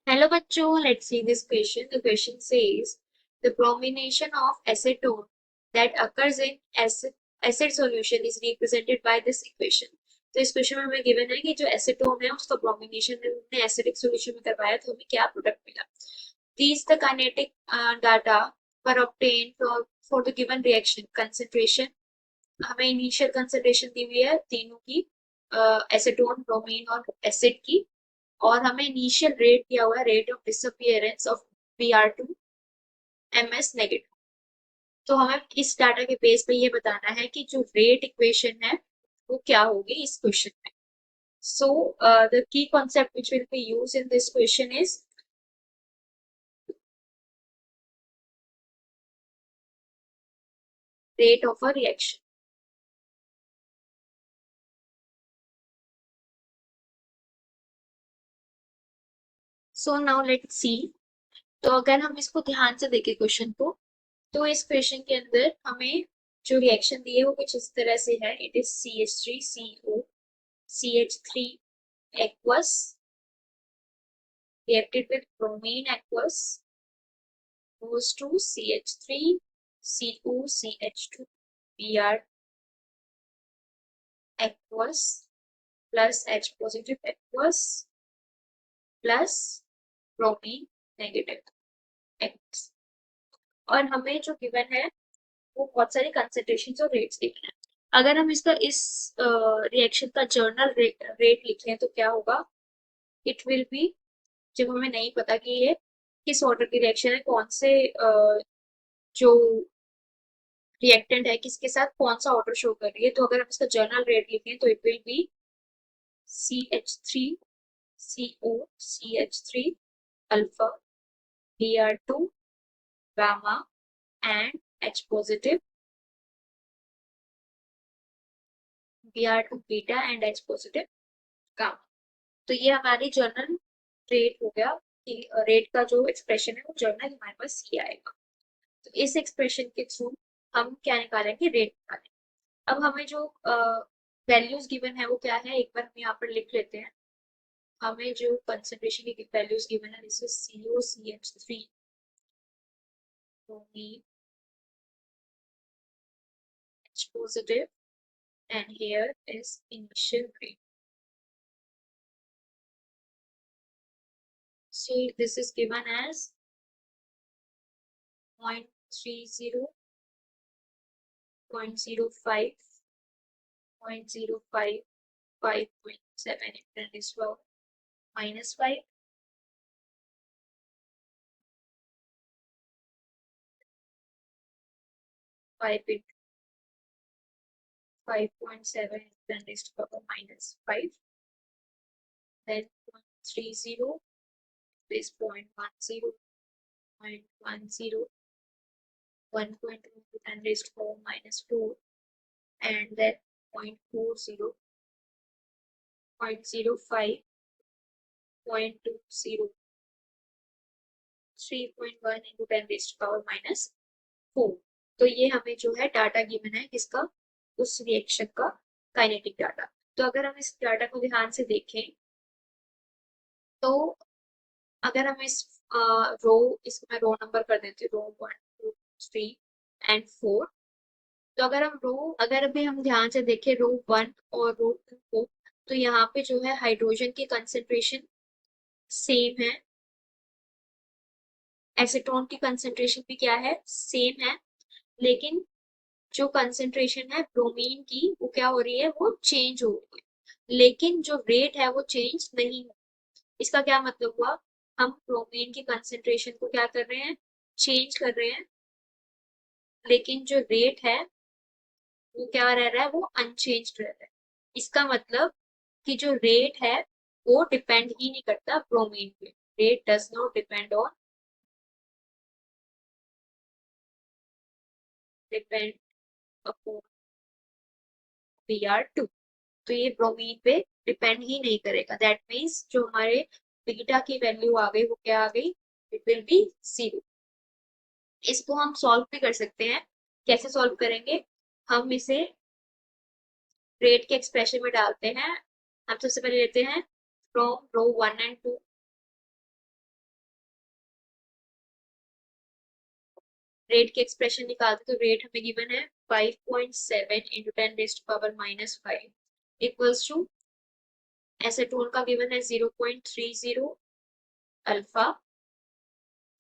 Hello bachcho, let's see this question. The question says the bromination of acetone that occurs in acid solution is represented by this equation. तो इस question में हमें given है कि जो acetone है उसका ब्रोमिनेशन हमने एसिडिक सॉल्यूशन में करवाया तो हमें क्या प्रोडक्ट मिला. These the kinetic data were obtained for the given reaction. Concentration हमें इनिशियल कंसंट्रेशन दी हुई है तीनों की, एसीटोन, ब्रोमीन और एसिड की. और हमें इनिशियल रेट दिया हुआ है, rate of disappearance of Br2 ms negative. तो हमें इस डाटा के बेस पे ये बताना है कि जो रेट इक्वेशन है वो क्या होगी इस क्वेश्चन में. So the key concept which will be use in this question is rate of a reaction. So now let's see. तो अगर हम इसको ध्यान से देखें क्वेश्चन को, तो इस क्वेश्चन के अंदर हमें जो रिएक्शन दी है वो कुछ इस तरह से है. It is CH3CO CH3 aqueous reacted with bromine aqueous goes to CH3 CO CH2 Br aqueous plus H positive aqueous plus bromine negative aqueous. और हमें जो गिवन है वो बहुत सारी कंसेंट्रेशन और रेट्स लिखना है. अगर हम इसका इस रिएक्शन का जर्नल रेट लिख लें तो क्या होगा. इट विल बी, जब हमें नहीं पता कि ये किस ऑर्डर की रिएक्शन है, कौन से जो रिएक्टेंट है किसके साथ कौन सा ऑर्डर शो कर रही है, तो अगर हम इसका जर्नल रेट लिखें तो it will B CH3CO CH3 alpha Br2 gamma and H positive Br2 beta and H positive gamma. तो ये हमारी जर्नल रेट हो गया कि रेट का जो एक्सप्रेशन है वो जर्नल हमारे पास ये आएगा. तो इस एक्सप्रेशन के थ्रू हम क्या निकालेंगे, रेट निकालेंगे. अब हमें जो वैल्यूज गिवन है वो क्या है, एक बार हम यहाँ पर लिख लेते हैं. हमें जो कंसंट्रेशन की वैल्यूज गिवन है, this is COCH3 bromine H positive and here is initial rate. So this is given as 0.30, 0.05, 0.05, 5.7 and this well minus 5, 5 into 5.7 then raised to power minus 5, then 0.30 is 0.10, 0.10, 1.2 then raised to power minus 4, and then 0.40, 0.05, 0.20, 3.1 into 10 raised to power minus 4. तो ये हमें जो है data given है किसका, उस reaction का kinetic data. तो अगर हम इस डाटा को ध्यान से देखें तो अगर हम इस रो, इसको मैं रो नंबर कर देती हूँ, रो 1 2 3 एंड 4. तो अगर हम रो, अगर अभी हम ध्यान से देखें रो 1 और रो 2 को, तो यहाँ पे जो है हाइड्रोजन की कंसेंट्रेशन सेम है, एसीटोन की कंसेंट्रेशन भी क्या है, सेम है. लेकिन जो कंसेंट्रेशन है ब्रोमीन की वो क्या हो रही है, वो चेंज हो रही है. लेकिन जो रेट है वो चेंज नहीं हो. इसका क्या मतलब हुआ, हम ब्रोमीन की कंसेंट्रेशन को क्या कर रहे हैं, चेंज कर रहे हैं, लेकिन जो रेट है वो क्या रह रहा है, वो अनचेंज रह रहा है. इसका मतलब कि जो रेट है वो डिपेंड ही नहीं करता ब्रोमीन पे. Rate does not depend upon Br2. तो ये ब्रोमीन पे डिपेंड ही नहीं करेगा. दैट मीन्स जो हमारे बीटा की वैल्यू आ गई वो क्या आ गई, इट विल बी 0. इसको हम सॉल्व भी कर सकते हैं. कैसे सॉल्व करेंगे, हम इसे रेट के एक्सप्रेशन में डालते हैं. हम सबसे पहले लेते हैं फ्रॉम रो 1 एंड 2. रेट की एक्सप्रेशन निकालते तो रेट हमें गिवन है 5.7 इंटू 10⁻⁻5 इक्वल्स टू एसीटोन का गिवन है 0.30 अल्फा,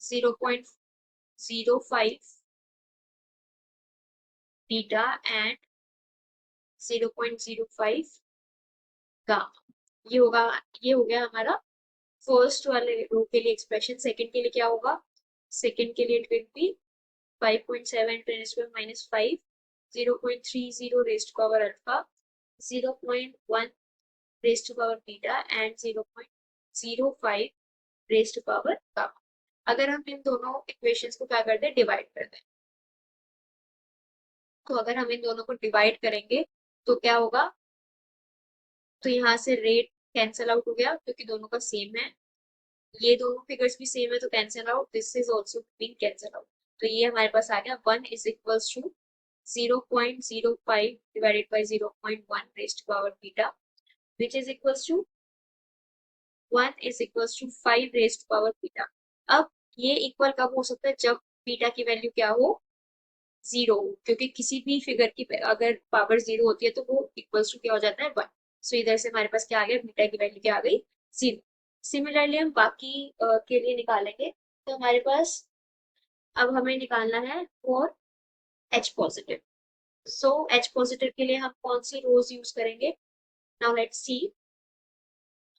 0.05 बीटा एंड 0.05 गामा। ये हो गया हमारा फर्स्ट वाले रो के लिए एक्सप्रेशन। सेकंड के लिए क्या होगा? सेकंड के लिए it will B 5.7 10⁻⁻5, 0.30 raised to power alpha, 0.1 raised to power beta and 0.05 raised to power gamma। अगर हम इन दोनों इक्वेशंस को क्या करते हैं? डिवाइड करते हैं। तो अगर हम इन दोनों को डिवाइड करेंगे तो क्या होगा? तो यहाँ से रेट कैंसल आउट हो गया क्योंकि दोनों का सेम है। ये दोनों फिगर्स भी सेम है तो cancel out, this is also being cancel out. तो ये हमारे पास आ गया 1 is equals to 0.05 divided by 0.1 raised to power beta, which is equals to 1 is equals to 5 raised to power beta। अब ये इक्वल कब हो सकता है? जब बीटा की वैल्यू क्या हो? 0 हो, क्योंकि किसी भी फिगर की अगर पावर 0 होती है तो वो इक्वल्स टू क्या हो जाता है? 1। सो इधर से हमारे पास क्या आ गया? बीटा की वैल्यू क्या आ गई? 0। सिमिलरली हम बाकी के लिए निकालेंगे। तो हमारे पास अब हमें निकालना है for H positive. So H positive के लिए हम कौन सी रोज यूज करेंगे? Now let's see.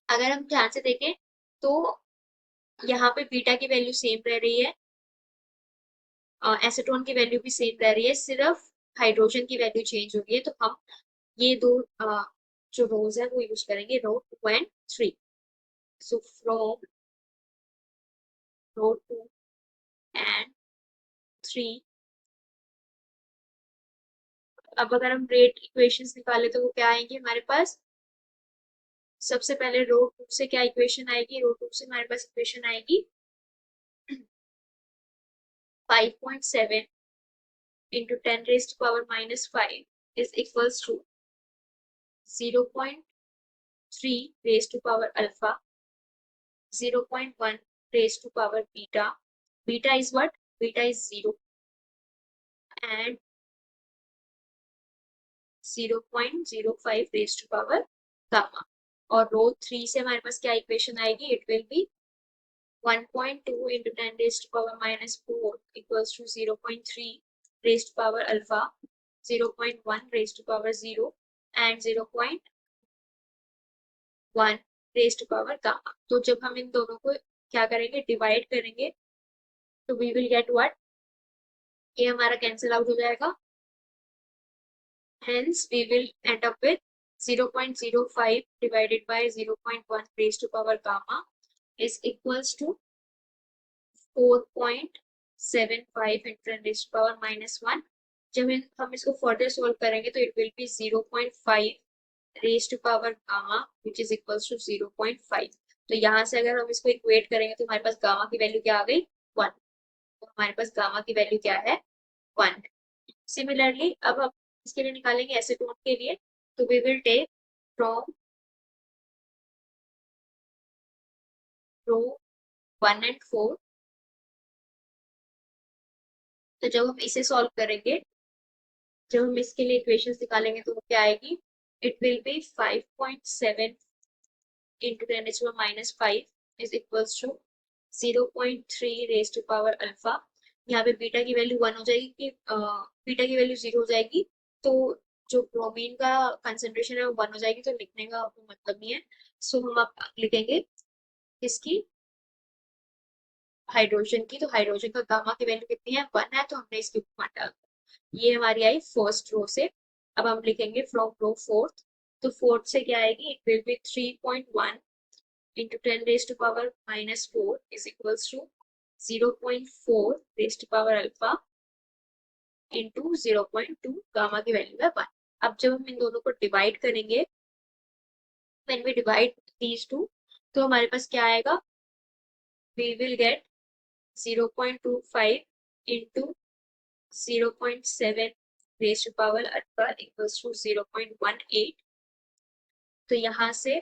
अगर हम ध्यान से देखें तो यहाँ पे बीटा की वैल्यू सेम रह रही है, एसीटोन की वैल्यू भी सेम रह रही है, सिर्फ हाइड्रोजन की वैल्यू चेंज हो रही है। तो हम ये दो जो रोज है वो यूज करेंगे, row 2 and 3। So from row 2 and 3, अब अगर हम रेट इक्वेशंस निकाले तो वो क्या आएंगे हमारे पास? सबसे पहले रो 2 से क्या इक्वेशन आएगी? रो 2 से हमारे पास इक्वेशन आएगी 5.7 into 10 raised to power minus 5 is equals to 0.3 raised to power alpha, 0.1 raised to power beta. Beta is what? Beta is 0 and 0.05 raised to power gamma। और रो 3 से हमारे पास क्या इक्वेशन आएगी? It will B 1.2 into 10 raised to power minus 4 equals to 0.3 raised to power alpha, 0.1 raised to power 0 and 0.1 raised to power gamma। तो जब हम इन दोनों को क्या करेंगे? डिवाइड करेंगे तो वी विल गेट व्हाट? ये हमारा कैंसिल आउट हो जाएगा, hence we will end up with 0.05 divided by 0.1 raised to power gamma is equals to 4.75 into 10 raised to power minus 1। जब हम इसको फर्दर सोल्व करेंगे तो it will be 0.5 raise to power gamma which is equals to 0.5। तो यहाँ से अगर हम इसको इक्वेट करेंगे तो हमारे पास गामा की वैल्यू क्या आ गई? 1। तो हमारे पास गामा की वैल्यू क्या है? 1। सिमिलरली अब हम इसके लिए निकालेंगे एसीटोन के लिए। तो we will take from row 1 and 4। तो जब हम इसे सॉल्व करेंगे, जब हम इसके लिए इक्वेशंस निकालेंगे तो वो क्या आएगी? It will B 5.7 into 10 raised to power minus 5 is equals to 0.3 raised to power alpha। यहाँ पे बीटा की वैल्यू 1 हो जाएगी कि बीटा की वैल्यू 0 हो जाएगी तो जो ब्रोमीन का कंसेंट्रेशन है वो 1 हो जाएगी, तो लिखने का कोई मतलब नहीं है। सो हम अब लिखेंगे इसकी हाइड्रोजन की। तो हाइड्रोजन का गामा की वैल्यू कितनी है? 1 है, तो हमने इसके ऊपर 1 डाल दिया। ये हमारी आई फर्स्ट रो से। अब हम लिखेंगे फ्रॉम रो फोर्थ। तो फोर्थ से क्या आएगी? It will B 3.1 into 10 raised to power minus 4 is equals to 0.4 raised to power alpha into 0.2 gamma की वैल्यू है 1। अब जब हम इन दोनों को डिवाइड करेंगे, when we divide these two, तो हमारे पास क्या आएगा? we will get 0.25 into 0.7 raised to power alpha equals to 0.18। तो यहाँ से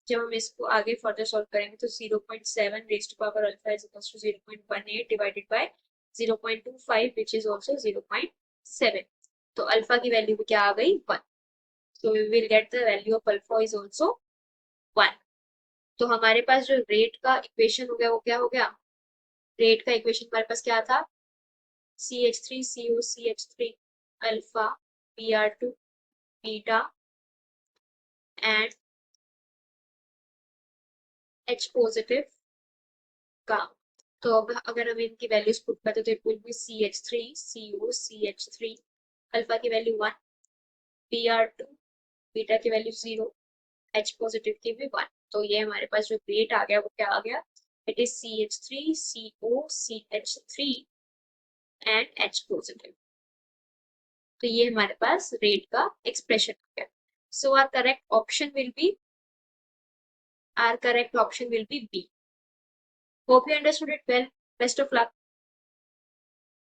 जब हम इसको आगे फर्दर सॉल्व करेंगे तो 0.7 raise to power alpha is equals to 0.18 divided by 0.25 which is also 0.7. तो अल्फा की वैल्यू भी क्या आ गई 1. So we will get the value of alpha is also 1. तो हमारे पास जो रेट का इक्वेशन हो गया वो क्या हो गया? रेट का इक्वेशन हमारे पास क्या था? CH3COCH3 alpha Br2 beta and H positive का. तो अब अगर हम इनकी वैल्यूज पुट करते तो it will B CH3COCH3 alpha की वैल्यू 1, Br2 बीटा की वैल्यू 0, H पॉजिटिव की भी 1. तो ये हमारे पास जो रेट आ गया वो क्या आ गया? It is CH3COCH3 and H positive. तो ये हमारे पास रेट का एक्सप्रेशन आ गया. So our correct option will be B. Hope you understood it well. Best of luck.